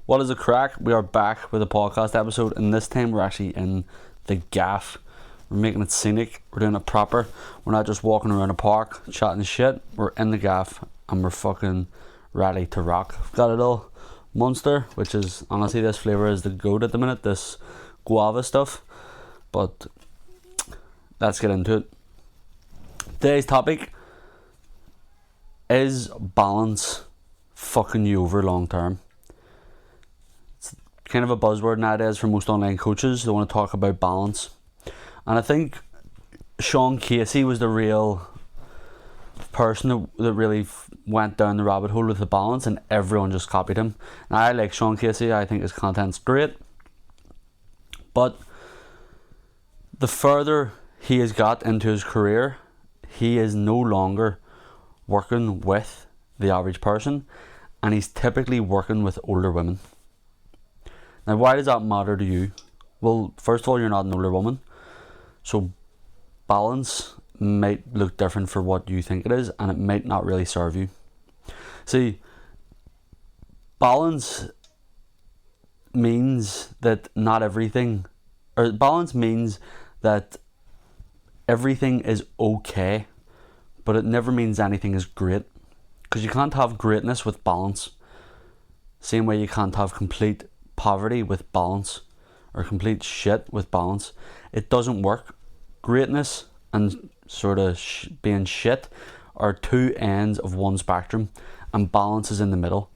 What is a crack? We are back with a podcast episode, and this time we're actually in the gaff. We're making it scenic. We're doing it proper. We're not just walking around a park chatting shit. We're in the gaff and we're fucking ready to rock. I've got a little Monster, which is honestly, this flavour is the goat at the minute. This guava stuff, but let's get into it. Today's topic is balance fucking you over long term. It's kind of a buzzword nowadays for most online coaches. They want to talk about balance, and I think Sean Casey was the real person that really went down the rabbit hole with the balance, and everyone just copied him. Now, I like Sean Casey. I think his content's great, but the further he has got into his career, he is no longer working with the average person, and he's typically working with older women. Now, why does that matter to you? Well, first of all, you're not an older woman, so balance might look different for what you think it is, and it might not really serve you. See, balance means that balance means that everything is okay, but it never means anything is great, because you can't have greatness with balance. Same way you can't have complete poverty with balance, or complete shit with balance. It doesn't work. Greatness and sort of being shit are two ends of one spectrum, and balance is in the middle.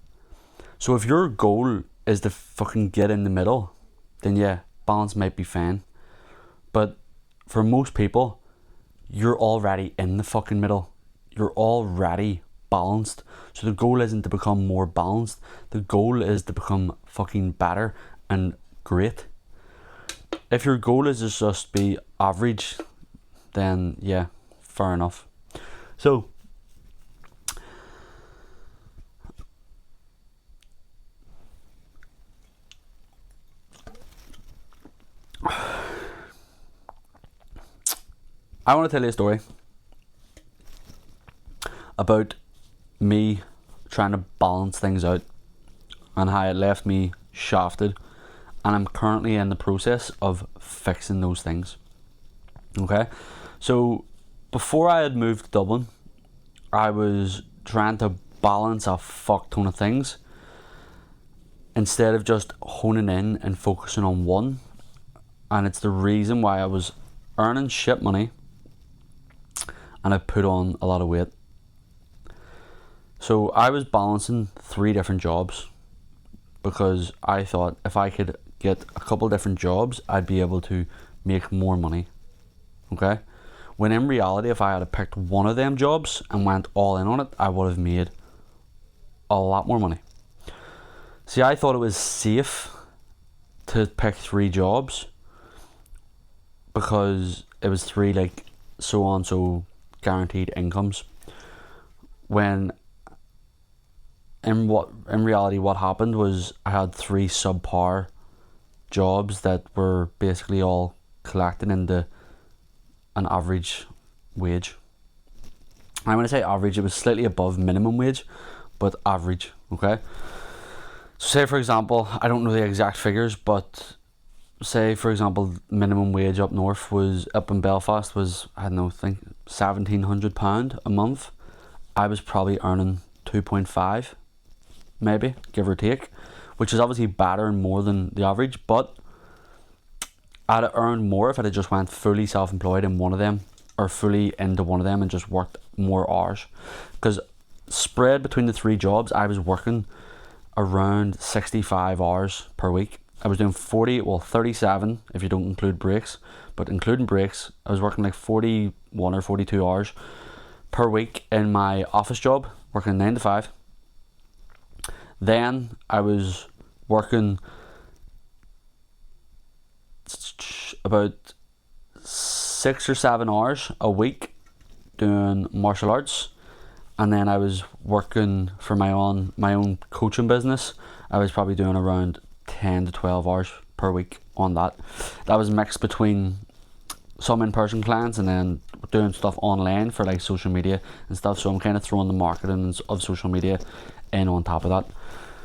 So if your goal is to fucking get in the middle, then yeah, balance might be fine. But for most people, you're already in the fucking middle. You're already balanced. So the goal isn't to become more balanced. The goal is to become fucking better and great. If your goal is to just be average, then yeah, fair enough. So I want to tell you a story about me trying to balance things out and how it left me shafted, and I'm currently in the process of fixing those things. Okay, so before I had moved to Dublin, I was trying to balance a fuck ton of things instead of just honing in and focusing on one. And it's the reason why I was earning shit money and I put on a lot of weight. So I was balancing 3 different jobs because I thought if I could get a couple different jobs, I'd be able to make more money. Okay? When in reality, if I had picked one of them jobs and went all in on it, I would have made a lot more money. See, I thought it was safe to pick 3 jobs because it was 3 like so guaranteed incomes. When in reality what happened was I had 3 subpar jobs that were basically all collected into an average wage. And when I say average, it was slightly above minimum wage, but average, okay? So say for example, I don't know the exact figures, but say for example, minimum wage up north was, up in Belfast was, I don't know, I think £1,700 a month. I was probably earning 2.5, maybe, give or take, which is obviously better and more than the average, but I'd have earned more if I'd have just went fully self-employed in one of them, or fully into one of them and just worked more hours. Because spread between the 3 jobs, I was working around 65 hours per week. I was doing 37 if you don't include breaks, but including breaks, I was working like 41 or 42 hours per week in my office job, working 9 to 5. Then I was working about 6 or 7 hours a week doing martial arts, and then I was working for my own coaching business. I was probably doing around 10 to 12 hours per week on that. That was mixed between some in-person clients and then doing stuff online for like social media and stuff. So I'm kind of throwing the marketing of social media in on top of that.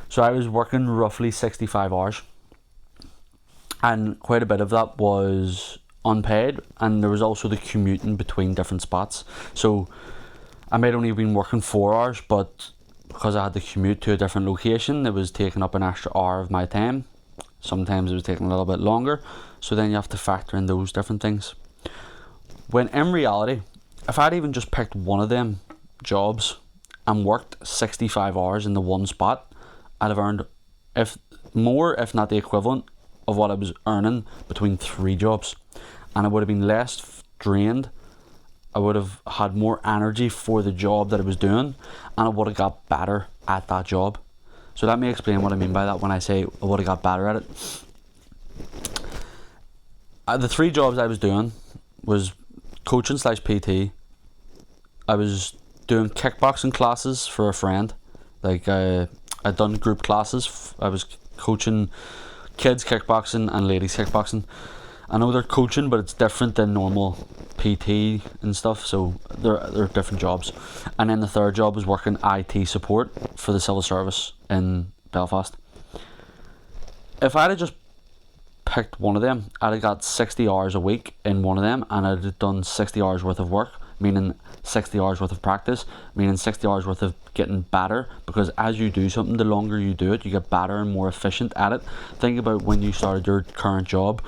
So I was working roughly 65 hours, and quite a bit of that was unpaid, and there was also the commuting between different spots. So I might only have been working 4 hours, but because I had to commute to a different location, it was taking up an extra hour of my time. Sometimes it was taking a little bit longer, so then you have to factor in those different things. When in reality, if I'd even just picked one of them jobs and worked 65 hours in the one spot, I'd have earned if not the equivalent of what I was earning between 3 jobs, and I would have been less drained. I would have had more energy for the job that I was doing, and I would have got better at that job. So let me explain what I mean by that when I say I would have got better at it. The 3 jobs I was doing was coaching / PT. I was doing kickboxing classes for a friend. Like I'd done group classes. I was coaching kids kickboxing and ladies kickboxing. I know they're coaching, but it's different than normal PT and stuff, so they're different jobs. And then the 3rd job was working IT support for the civil service in Belfast. If I'd have just picked one of them, I'd have got 60 hours a week in one of them, and I'd have done 60 hours worth of work, meaning 60 hours worth of practice, meaning 60 hours worth of getting better, because as you do something, the longer you do it, you get better and more efficient at it. Think about when you started your current job,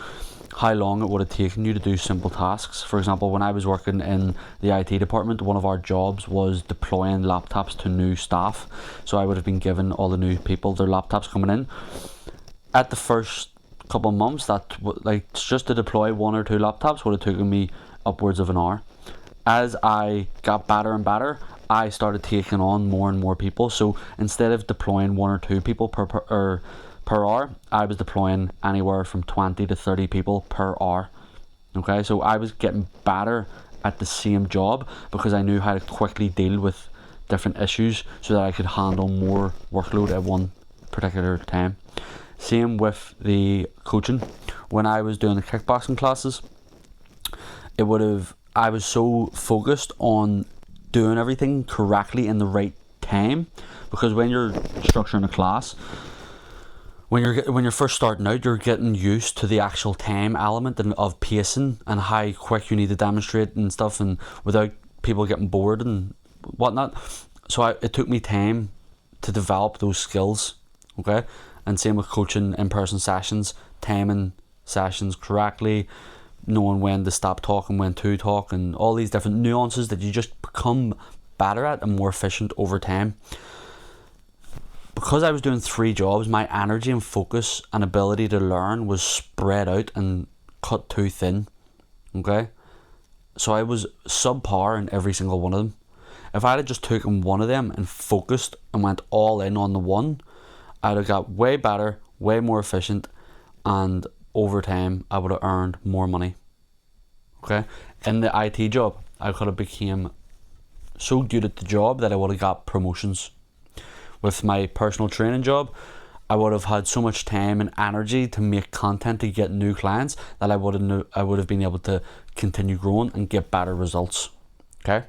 how long it would have taken you to do simple tasks. For example, when I was working in the IT department, one of our jobs was deploying laptops to new staff. So I would have been given all the new people their laptops coming in. At the first couple of months, just to deploy 1 or 2 laptops would have taken me upwards of an hour. As I got better and better, I started taking on more and more people. So instead of deploying 1 or 2 people per hour, I was deploying anywhere from 20 to 30 people per hour. Okay, so I was getting better at the same job because I knew how to quickly deal with different issues so that I could handle more workload at one particular time. Same with the coaching. When I was doing the kickboxing classes, I was so focused on doing everything correctly in the right time, because when you're structuring a class, when you're first starting out, you're getting used to the actual time element and of pacing and how quick you need to demonstrate and stuff, and without people getting bored and whatnot. So it took me time to develop those skills, okay? And same with coaching in-person sessions, timing sessions correctly, knowing when to stop talking, when to talk, and all these different nuances that you just become better at and more efficient over time. Because I was doing 3 jobs, my energy and focus and ability to learn was spread out and cut too thin. Okay? So I was subpar in every single one of them. If I had just taken one of them and focused and went all in on the one, I'd have got way better, way more efficient, and over time I would have earned more money. Okay? In the IT job, I could have became so good at the job that I would have got promotions. With my personal training job, I would have had so much time and energy to make content to get new clients that I would have been able to continue growing and get better results. Okay?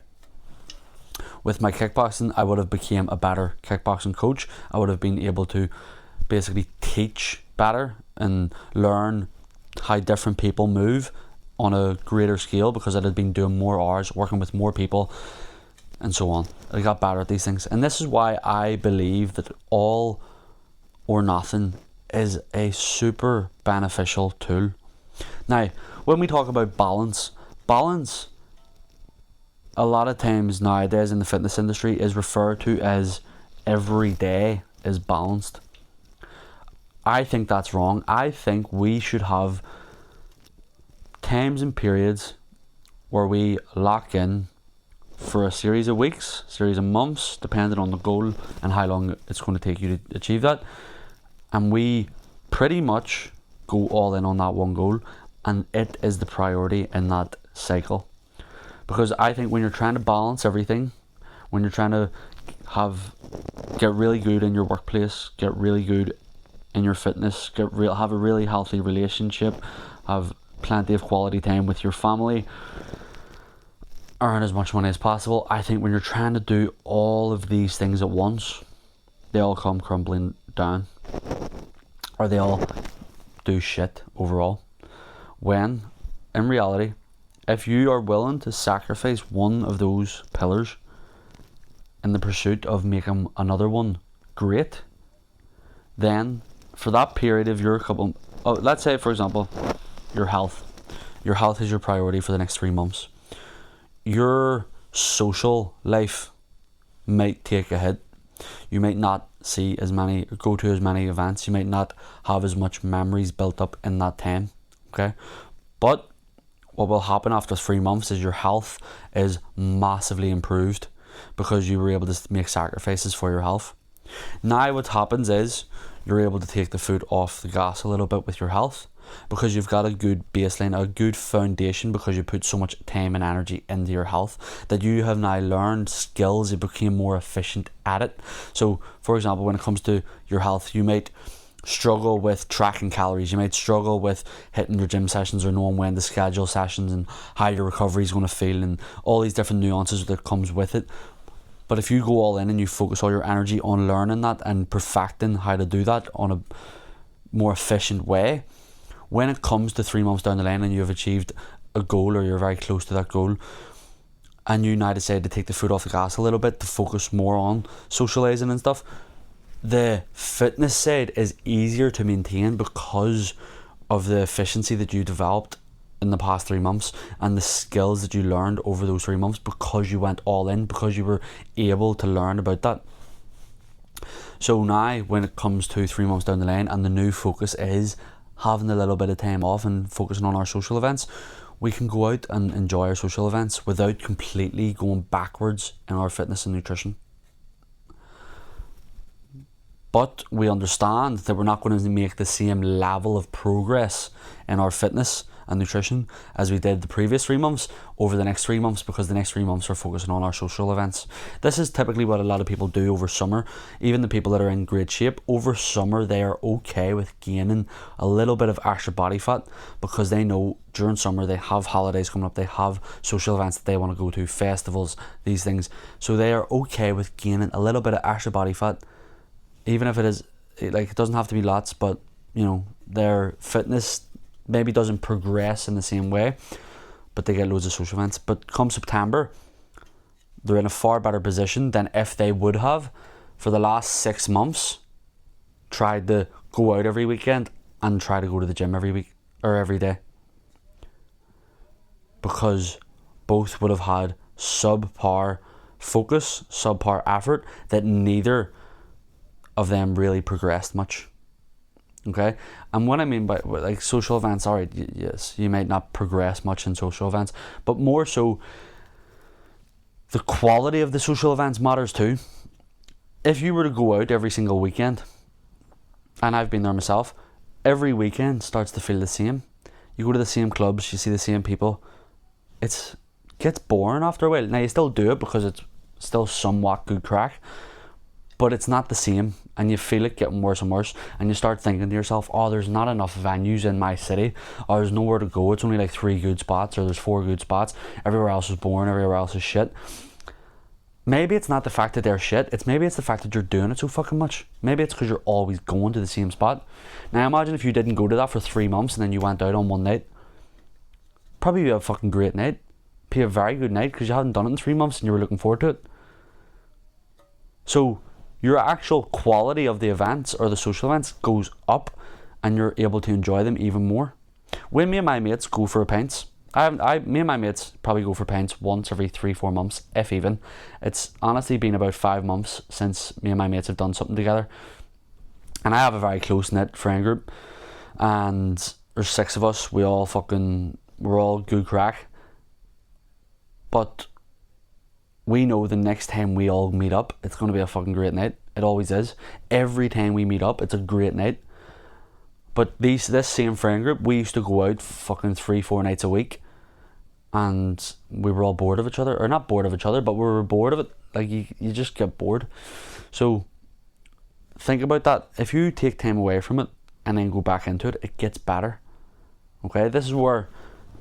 With my kickboxing, I would have become a better kickboxing coach. I would have been able to basically teach better and learn how different people move on a greater scale, because I had been doing more hours, working with more people, and so on. I got better at these things. And this is why I believe that all or nothing is a super beneficial tool. Now, when we talk about balance, a lot of times nowadays in the fitness industry is referred to as every day is balanced. I think that's wrong. I think we should have times and periods where we lock in for a series of weeks, series of months, depending on the goal and how long it's going to take you to achieve that. And we pretty much go all in on that one goal, and it is the priority in that cycle. Because I think when you're trying to balance everything, when you're trying to get really good in your workplace, get really good in your fitness, have a really healthy relationship, have plenty of quality time with your family, earn as much money as possible, I think when you're trying to do all of these things at once, they all come crumbling down, or they all do shit overall. When, in reality, if you are willing to sacrifice one of those pillars in the pursuit of making another one great, then for that period of your couple, let's say for example, your health is your priority for the next 3 months. Your social life might take a hit. You might not go to as many events. You might not have as much memories built up in that time. Okay, but what will happen after 3 months is your health is massively improved because you were able to make sacrifices for your health. Now what happens is you're able to take the foot off the gas a little bit with your health because you've got a good baseline, a good foundation, because you put so much time and energy into your health that you have now learned skills. You became more efficient at it. So for example, when it comes to your health, you might struggle with tracking calories, you might struggle with hitting your gym sessions or knowing when to schedule sessions and how your recovery is going to feel and all these different nuances that comes with it. But if you go all in and you focus all your energy on learning that and perfecting how to do that on a more efficient way, when it comes to 3 months down the line and you've achieved a goal or you're very close to that goal, and you now decide to take the foot off the gas a little bit to focus more on socializing and stuff, the fitness side is easier to maintain because of the efficiency that you developed in the past 3 months and the skills that you learned over those 3 months because you went all in, because you were able to learn about that. So now when it comes to 3 months down the line and the new focus is having a little bit of time off and focusing on our social events, we can go out and enjoy our social events without completely going backwards in our fitness and nutrition. But we understand that we're not going to make the same level of progress in our fitness and nutrition as we did the previous 3 months over the next 3 months, because the next 3 months are focusing on our social events. This is typically what a lot of people do over summer. Even the people that are in great shape over summer, they are okay with gaining a little bit of extra body fat because they know during summer they have holidays coming up, they have social events that they want to go to, festivals, these things. So they are okay with gaining a little bit of extra body fat, even if it is like, it doesn't have to be lots, but you know, their fitness maybe doesn't progress in the same way, but they get loads of social events. But come September, they're in a far better position than if they would have for the last 6 months tried to go out every weekend and try to go to the gym every week or every day, because both would have had subpar focus, subpar effort, that neither of them really progressed much. Okay, and what I mean by like social events, alright, yes, you might not progress much in social events, but more so the quality of the social events matters too. If you were to go out every single weekend, and I've been there myself, every weekend starts to feel the same. You go to the same clubs, you see the same people. It gets boring after a while. Now you still do it because it's still somewhat good crack, but it's not the same, and you feel it getting worse and worse, and you start thinking to yourself, oh, there's not enough venues in my city, or there's nowhere to go, it's only like 3 good spots, or there's 4 good spots, everywhere else is boring, everywhere else is shit. Maybe it's not the fact that they're shit, maybe it's the fact that you're doing it so fucking much. Maybe it's because you're always going to the same spot. Now imagine if you didn't go to that for 3 months and then you went out on one night. Probably be a fucking great night, be a very good night, because you hadn't done it in 3 months and you were looking forward to it. So your actual quality of the events or the social events goes up, and you're able to enjoy them even more. When me and my mates go for a pints, me and my mates probably go for pints once every 3-4 months, if even. It's honestly been about 5 months since me and my mates have done something together, and I have a very close knit friend group, and there's 6 of us. We're all good crack, but we know the next time we all meet up, it's going to be a fucking great night. It always is. Every time we meet up, it's a great night. But this same friend group, we used to go out fucking 3-4 nights a week, and we were all bored of each other. Or not bored of each other, but we were bored of it. Like, you just get bored. So think about that. If you take time away from it and then go back into it, it gets better. Okay, this is where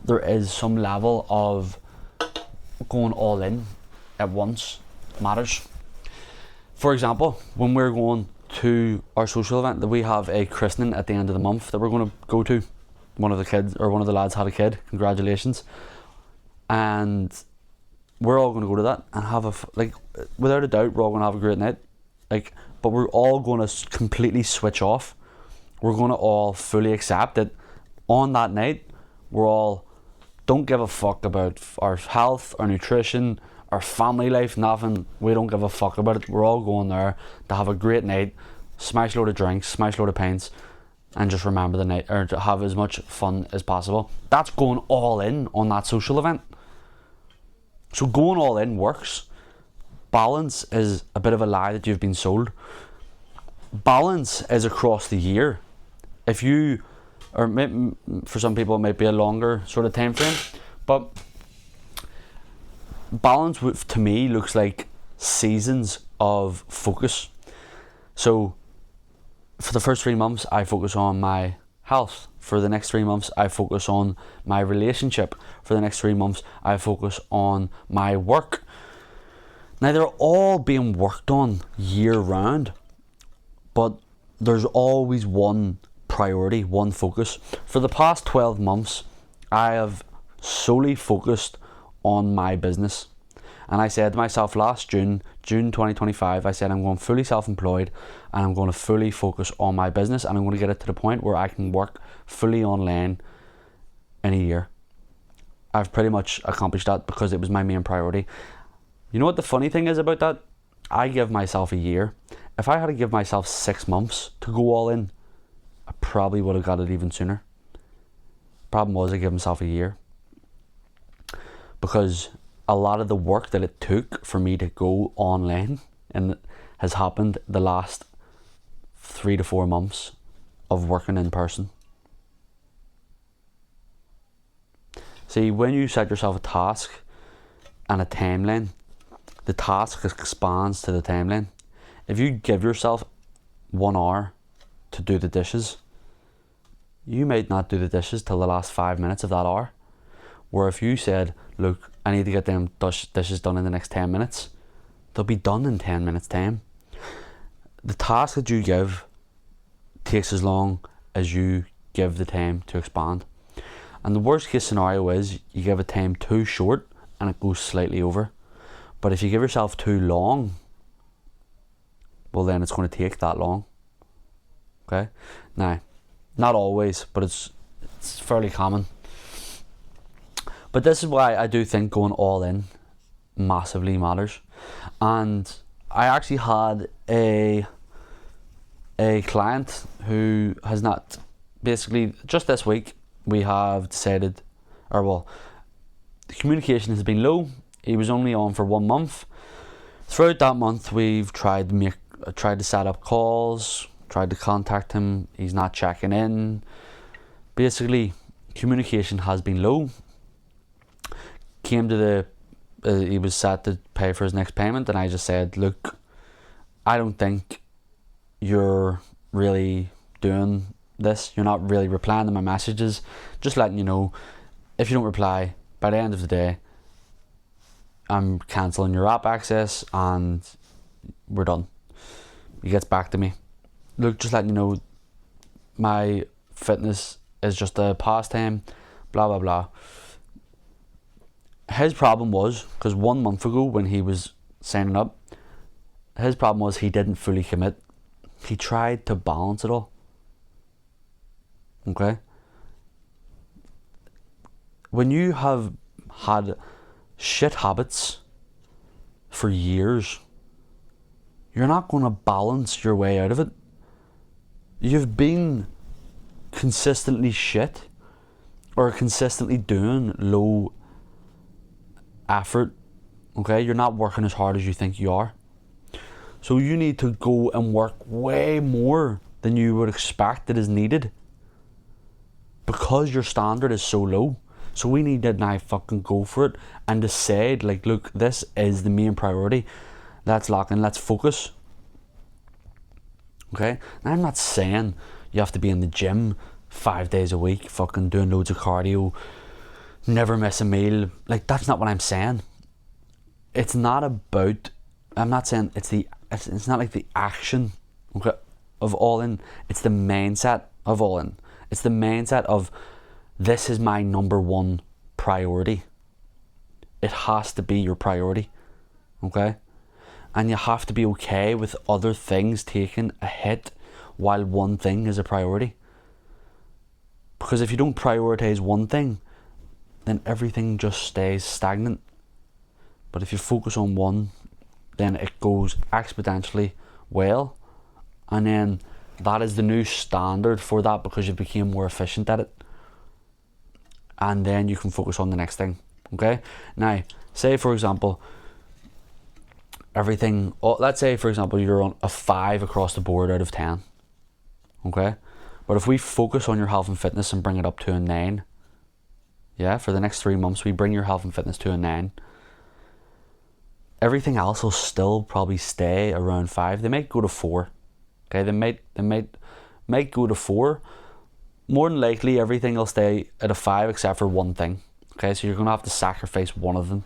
there is some level of going all in at once matters. For example, when we're going to our social event. That we have a christening at the end of the month that we're going to go to. One of the lads had a kid. Congratulations. And we're all going to go to that and have without a doubt, we're all going to have a great night. But we're all going to completely switch off. We're going to all fully accept that on that night, we're all don't give a fuck about our health, our nutrition, our family life, nothing. We don't give a fuck about it. We're all going there to have a great night, smash load of drinks, smash load of pints, and just remember the night, or to have as much fun as possible. That's going all in on that social event. So going all in works. Balance is a bit of a lie that you've been sold. Balance is across the year. If you, or for some people it might be a longer sort of time frame, but balance to me looks like seasons of focus. So for the first 3 months I focus on my health. For the next 3 months I focus on my relationship. For the next 3 months I focus on my work. Now they're all being worked on year round, but there's always one priority, one focus. For the past 12 months I have solely focused on my business. And I said to myself last June 2025, I said I'm going fully self-employed and I'm going to fully focus on my business, and I'm going to get it to the point where I can work fully online in a year. I've pretty much accomplished that because it was my main priority. You know what the funny thing is about that? I give myself a year. If I had to give myself 6 months to go all in, I probably would have got it even sooner. Problem was I gave myself a year, because a lot of the work that it took for me to go online and has happened the last 3 to 4 months of working in person. See, when you set yourself a task and a timeline, the task expands to the timeline. If you give yourself 1 hour to do the dishes, you might not do the dishes till the last 5 minutes of that hour. Where if you said, look, I need to get them dishes done in the next 10 minutes, they'll be done in 10 minutes time. The task that you give takes as long as you give the time to expand. And the worst case scenario is you give a time too short and it goes slightly over. But if you give yourself too long, well then it's going to take that long. Okay? Now, not always, but it's fairly common. But this is why I do think going all in massively matters. And I actually had a client who has not, basically just this week we have decided, the communication has been low. He was only on for 1 month. Throughout that month we've tried to set up calls, tried to contact him, he's not checking in. Basically communication has been low. Came to he was set to pay for his next payment, and I just said, look, I don't think you're really doing this. You're not really replying to my messages. Just letting you know, if you don't reply, by the end of the day, I'm cancelling your app access and we're done. He gets back to me. Look, just letting you know, my fitness is just a pastime, blah, blah, blah. His problem was, because 1 month ago when he was signing up, his problem was he didn't fully commit. He tried to balance it all. Okay? When you have had shit habits for years, you're not going to balance your way out of it. You've been consistently shit, or consistently doing low effort. Okay, you're not working as hard as you think you are. So you need to go and work way more than you would expect that is needed, because your standard is so low. So we need to now fucking go for it and decide, like, look, this is the main priority. Let's lock in, let's focus. Okay? Now I'm not saying you have to be in the gym 5 days a week, fucking doing loads of cardio, never miss a meal. Like, that's not what I'm saying. It's not about, I'm not saying it's not like the action Okay, of All In. It's the mindset of All In. It's the mindset of, this is my number one priority. It has to be your priority. Okay? And you have to be okay with other things taking a hit while one thing is a priority. Because if you don't prioritize one thing, then everything just stays stagnant. But if you focus on one, then it goes exponentially well. And then that is the new standard for that, because you became more efficient at it. And then you can focus on the next thing. Okay? Now, say for example, let's say for example you're on a 5 across the board out of 10. Okay? But if we focus on your health and fitness and bring it up to a 9, yeah, for the next 3 months we bring your health and fitness to a 9, everything else will still probably stay around 5. They might go to 4. Okay, they might go to 4. More than likely, everything will stay at a 5 except for one thing. Okay, so you're gonna have to sacrifice one of them.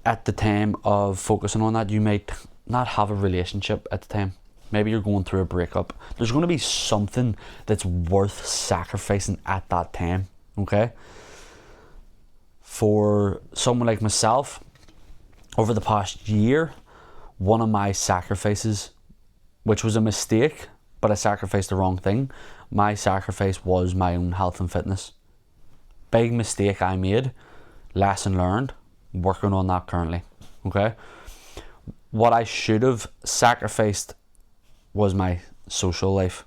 At the time of focusing on that, you might not have a relationship at the time. Maybe you're going through a breakup. There's going to be something that's worth sacrificing at that time. Okay. For someone like myself, over the past year, one of my sacrifices, which was a mistake, but I sacrificed the wrong thing. My sacrifice was my own health and fitness. Big mistake I made. Lesson learned. Working on that currently. Okay. What I should have sacrificed was my social life.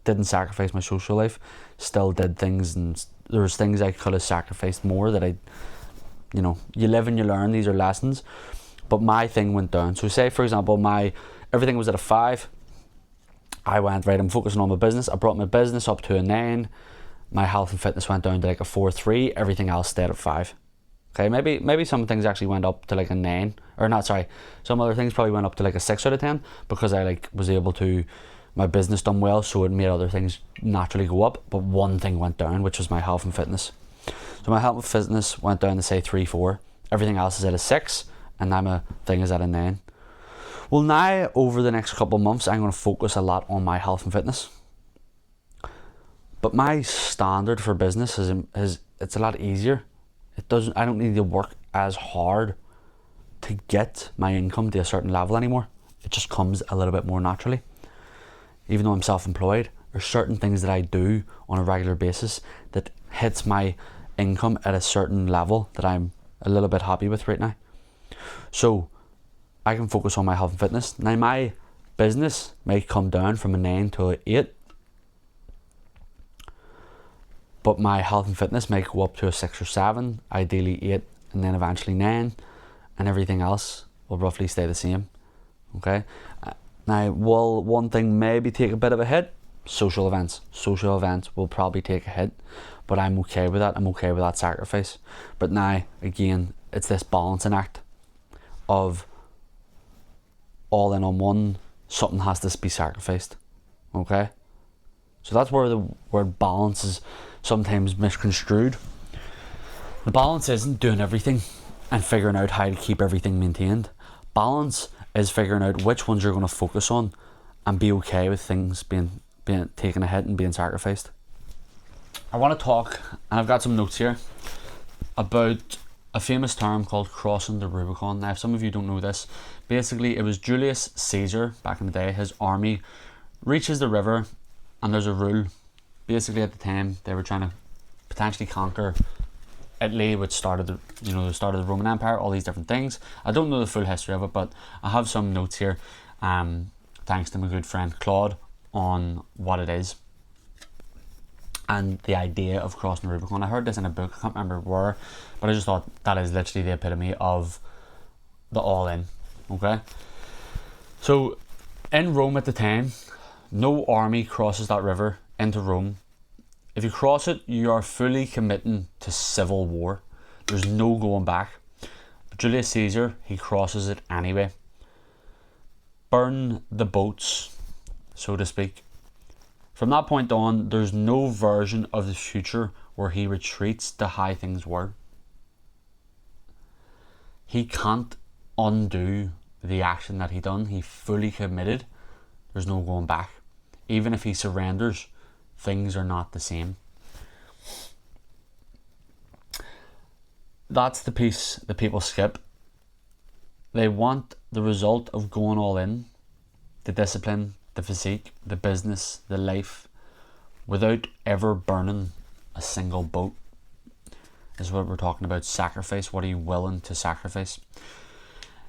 Didn't sacrifice my social life. Still did things, and there's things I could have sacrificed more that you live and you learn. These are lessons. But my thing went down. So say for example, everything was at a 5. I went, right, I'm focusing on my business. I brought my business up to a 9. My health and fitness went down to like a 4.3. Everything else stayed at 5. Okay, maybe some things actually went up to like a 9, or not, sorry, some other things probably went up to like a 6 out of 10, because I was able to, my business done well, so it made other things naturally go up. But one thing went down, which was my health and fitness. So my health and fitness went down to say 3, 4. Everything else is at a 6, and now my thing is at a 9. Well, now over the next couple of months, I'm going to focus a lot on my health and fitness. But my standard for business is it's a lot easier. I don't need to work as hard to get my income to a certain level anymore. It just comes a little bit more naturally. Even though I'm self-employed, there's certain things that I do on a regular basis that hits my income at a certain level that I'm a little bit happy with right now. So I can focus on my health and fitness. Now my business might come down from a 9 to an 8, but my health and fitness might go up to a 6 or 7, ideally 8, and then eventually 9, and everything else will roughly stay the same. Okay. Now, will one thing maybe take a bit of a hit? Social events. Social events will probably take a hit, but I'm okay with that. I'm okay with that sacrifice. But now, again, it's this balancing act of all in on one. Something has to be sacrificed. Okay. So that's where the word balance is sometimes misconstrued. The balance isn't doing everything and figuring out how to keep everything maintained. Balance is figuring out which ones you're going to focus on and be okay with things being taken a hit and being sacrificed. I want to talk, and I've got some notes here, about a famous term called crossing the Rubicon. Now, if some of you don't know this, basically it was Julius Caesar back in the day. His army reaches the river, and there's a rule. Basically, at the time, they were trying to potentially conquer Italy, which started the Roman Empire, all these different things. I don't know the full history of it, but I have some notes here, thanks to my good friend Claude, on what it is and the idea of crossing the Rubicon. I heard this in a book, I can't remember where, but I just thought that is literally the epitome of the all in. Okay, so in Rome at the time, no army crosses that river into Rome. If you cross it, you are fully committing to civil war. There's no going back. But Julius Caesar, he crosses it anyway. Burn the boats, so to speak. From that point on, there's no version of the future where he retreats to how things were. He can't undo the action that he done. He fully committed. There's no going back. Even if he surrenders, things are not the same. That's the piece that people skip. They want the result of going all in, the discipline, the physique, the business, the life, without ever burning a single boat. This is what we're talking about, sacrifice. What are you willing to sacrifice?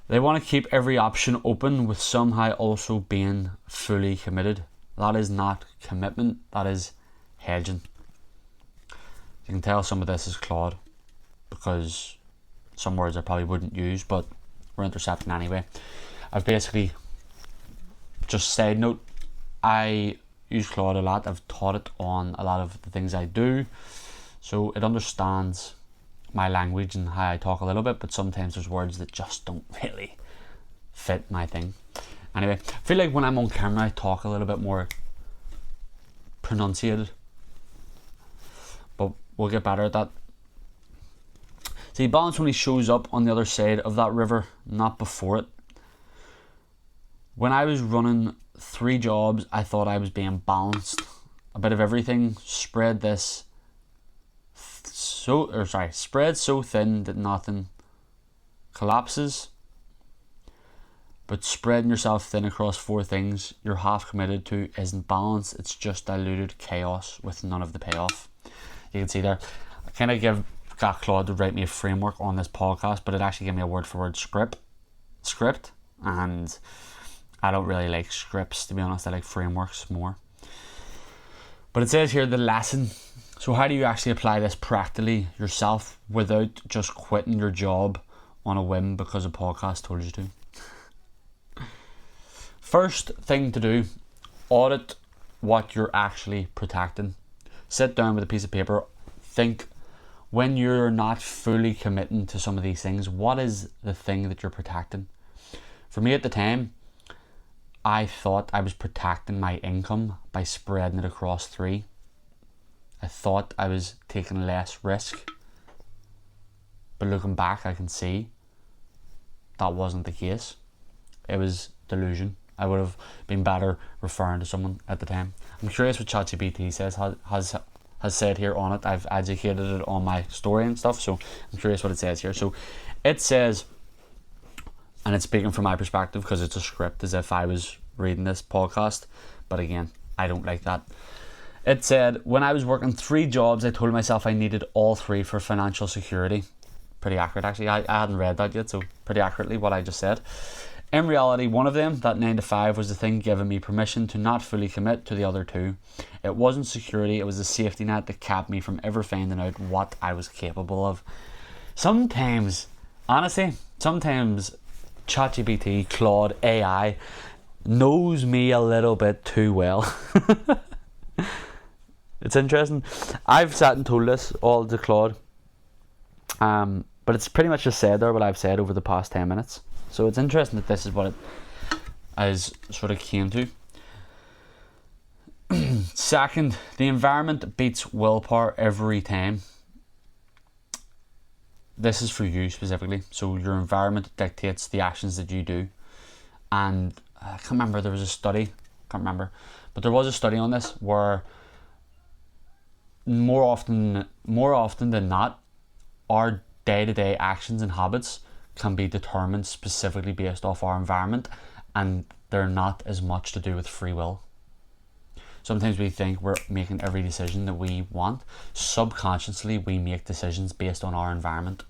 They want to keep every option open with somehow also being fully committed. That is not commitment, that is hedging. You can tell some of this is Claude, because some words I probably wouldn't use, but we're intercepting anyway. I've basically, just side note, I use Claude a lot. I've taught it on a lot of the things I do, so it understands my language and how I talk a little bit, but sometimes there's words that just don't really fit my thing. Anyway, I feel like when I'm on camera I talk a little bit more pronunciated, but we'll get better at that. See, balance only shows up on the other side of that river, not before it. When I was running 3 jobs, I thought I was being balanced. A bit of everything, spread so thin that nothing collapses. But spreading yourself thin across 4 things you're half committed to isn't balance, it's just diluted chaos with none of the payoff. You can see there, I kind of got Claude to write me a framework on this podcast, but it actually gave me a word for word script, and I don't really like scripts, to be honest. I like frameworks more. But it says here the lesson. So how do you actually apply this practically yourself without just quitting your job on a whim because a podcast told you to? First thing to do, audit what you're actually protecting. Sit down with a piece of paper, think, when you're not fully committing to some of these things, what is the thing that you're protecting? For me at the time, I thought I was protecting my income by spreading it across 3. I thought I was taking less risk, but looking back I can see that wasn't the case. It was delusion. I would have been better referring to someone at the time. I'm curious what ChatGPT says, has said here on it. I've educated it on my story and stuff, so I'm curious what it says here. So it says, and it's speaking from my perspective because it's a script as if I was reading this podcast, but again, I don't like that. It said, when I was working 3 jobs, I told myself I needed all 3 for financial security. Pretty accurate actually. I hadn't read that yet, so pretty accurately what I just said. In reality, one of them, that 9 to 5, was the thing giving me permission to not fully commit to the other 2. It wasn't security, it was a safety net that kept me from ever finding out what I was capable of. Sometimes, honestly, ChatGPT, Claude, AI knows me a little bit too well. It's interesting. I've sat and told this all to Claude, but it's pretty much just said there what I've said over the past 10 minutes. So it's interesting that this is what it has sort of came to. Second, the environment beats willpower every time. This is for you specifically. So your environment dictates the actions that you do. And I can't remember, there was a study, but there was a study on this where more often than not, our day-to-day actions and habits can be determined specifically based off our environment, and they're not as much to do with free will. Sometimes we think we're making every decision that we want. Subconsciously, we make decisions based on our environment.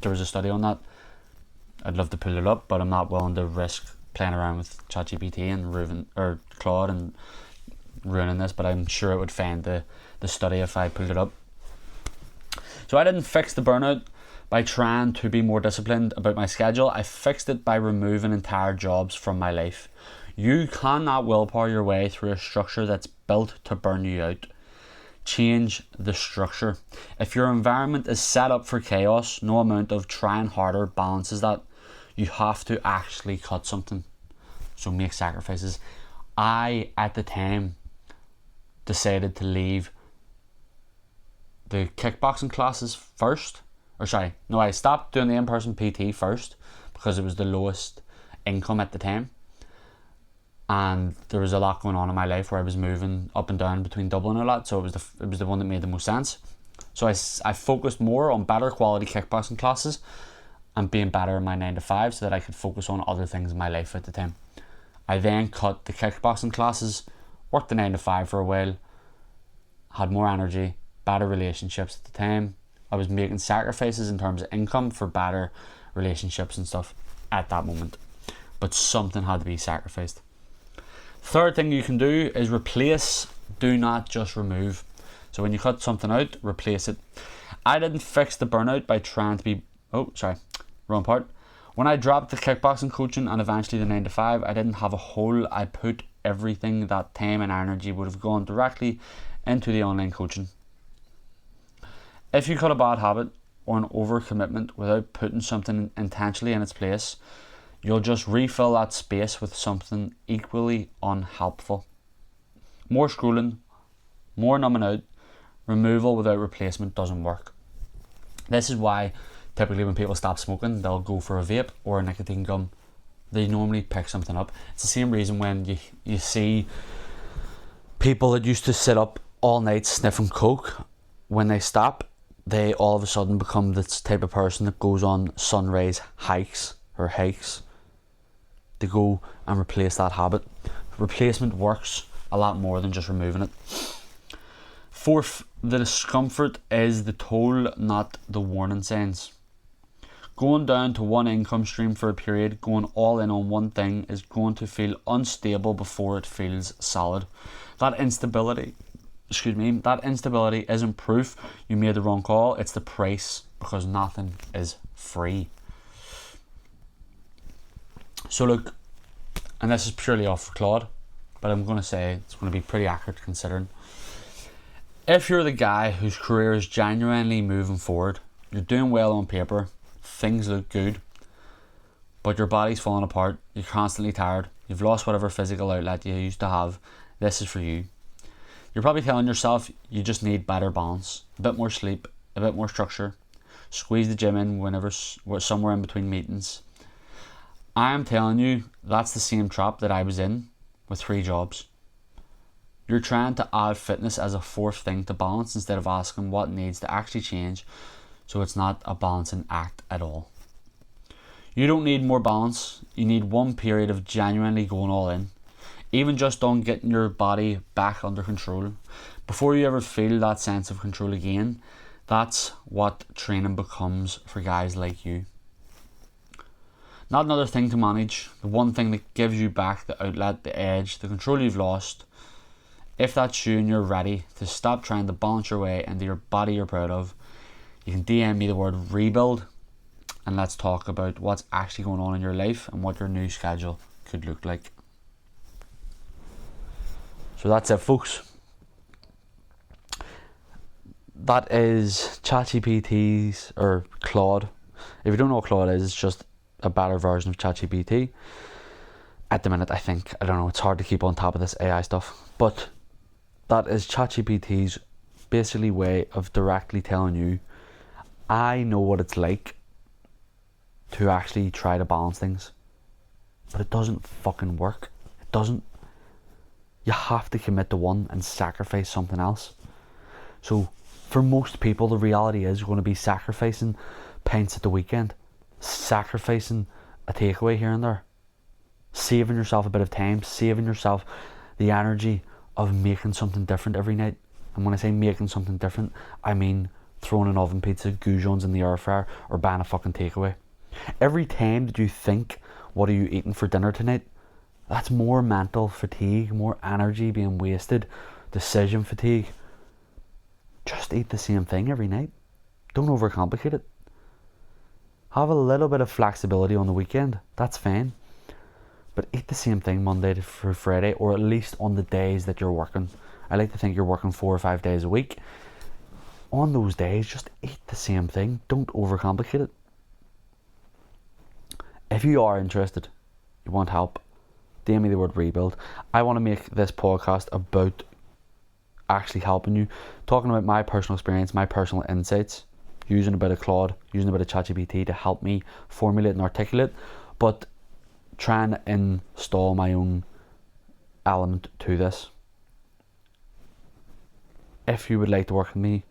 There was a study on that. I'd love to pull it up, but I'm not willing to risk playing around with ChatGPT and Claude and ruining this, but I'm sure it would find the study if I pulled it up. So I didn't fix the burnout by trying to be more disciplined about my schedule. I fixed it by removing entire jobs from my life. You cannot willpower your way through a structure that's built to burn you out. Change the structure. If your environment is set up for chaos, no amount of trying harder balances that. You have to actually cut something. So make sacrifices. I, at the time, decided to leave the kickboxing classes first. I stopped doing the in-person PT first because it was the lowest income at the time, and there was a lot going on in my life where I was moving up and down between Dublin a lot, so it was the one that made the most sense. So I focused more on better quality kickboxing classes and being better in my 9 to 5 so that I could focus on other things in my life at the time. I then cut the kickboxing classes, worked the 9 to 5 for a while, had more energy, better relationships at the time. I was making sacrifices in terms of income for better relationships and stuff at that moment, but something had to be sacrificed. Third thing you can do is replace, do not just remove. So when you cut something out, replace it. I didn't fix the burnout by trying to be, wrong part. When I dropped the kickboxing coaching and eventually the 9 to 5, I didn't have a hole. I put everything, that time and energy would have gone directly into the online coaching. If you cut a bad habit or an overcommitment without putting something intentionally in its place, you'll just refill that space with something equally unhelpful. More scrolling, more numbing out, removal without replacement doesn't work. This is why typically when people stop smoking, they'll go for a vape or a nicotine gum. They normally pick something up. It's the same reason when you see people that used to sit up all night sniffing coke, when they stop, they all of a sudden become this type of person that goes on sunrise hikes. To go and replace that habit. Replacement works a lot more than just removing it. Fourth, the discomfort is the toll, not the warning signs. Going down to one income stream for a period, going all in on one thing, is going to feel unstable before it feels solid. That instability isn't proof you made the wrong call, it's the price, because nothing is free. So look, and this is purely off Claude, but I'm going to say it's going to be pretty accurate considering. If you're the guy whose career is genuinely moving forward, you're doing well on paper, things look good, but your body's falling apart, you're constantly tired, you've lost whatever physical outlet you used to have, this is for you. You're probably telling yourself you just need better balance, a bit more sleep, a bit more structure, squeeze the gym in whenever somewhere in between meetings. I am telling you, that's the same trap that I was in with 3 jobs. You're trying to add fitness as a fourth thing to balance instead of asking what needs to actually change, so it's not a balancing act at all. You don't need more balance, you need one period of genuinely going all in. Even just on getting your body back under control. Before you ever feel that sense of control again, that's what training becomes for guys like you. Not another thing to manage, the one thing that gives you back the outlet, the edge, the control you've lost. If that's you and you're ready to stop trying to balance your way into your body you're proud of, you can DM me the word rebuild and let's talk about what's actually going on in your life and what your new schedule could look like. So that's it, folks. That is ChatGPT's, or Claude. If you don't know what Claude is, it's just a better version of ChatGPT. At the minute, I think. I don't know, it's hard to keep on top of this AI stuff. But that is ChatGPT's basically way of directly telling you, I know what it's like to actually try to balance things. But it doesn't fucking work. It doesn't. You have to commit to one and sacrifice something else. So for most people, the reality is going to be sacrificing pints at the weekend, sacrificing a takeaway here and there, saving yourself a bit of time, saving yourself the energy of making something different every night. And when I say making something different, I mean throwing an oven pizza, goujons in the air fryer, or buying a fucking takeaway. Every time that you think, what are you eating for dinner tonight? That's more mental fatigue, more energy being wasted, decision fatigue. Just eat the same thing every night. Don't overcomplicate it. Have a little bit of flexibility on the weekend, that's fine. But eat the same thing Monday to Friday, or at least on the days that you're working. I like to think you're working 4 or 5 days a week. On those days, just eat the same thing. Don't overcomplicate it. If you are interested, you want help, DM me the word rebuild. I want to make this podcast about actually helping you, talking about my personal experience, my personal insights, using a bit of Claude, using a bit of ChatGPT to help me formulate and articulate. But try and install my own element to this. If you would like to work with me,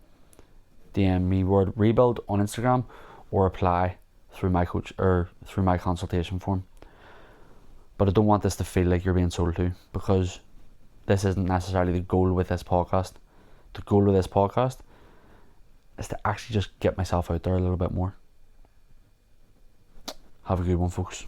DM me word rebuild on Instagram or apply through my coach or through my consultation form. But I don't want this to feel like you're being sold to, because this isn't necessarily the goal with this podcast. The goal of this podcast is to actually just get myself out there a little bit more. Have a good one, folks.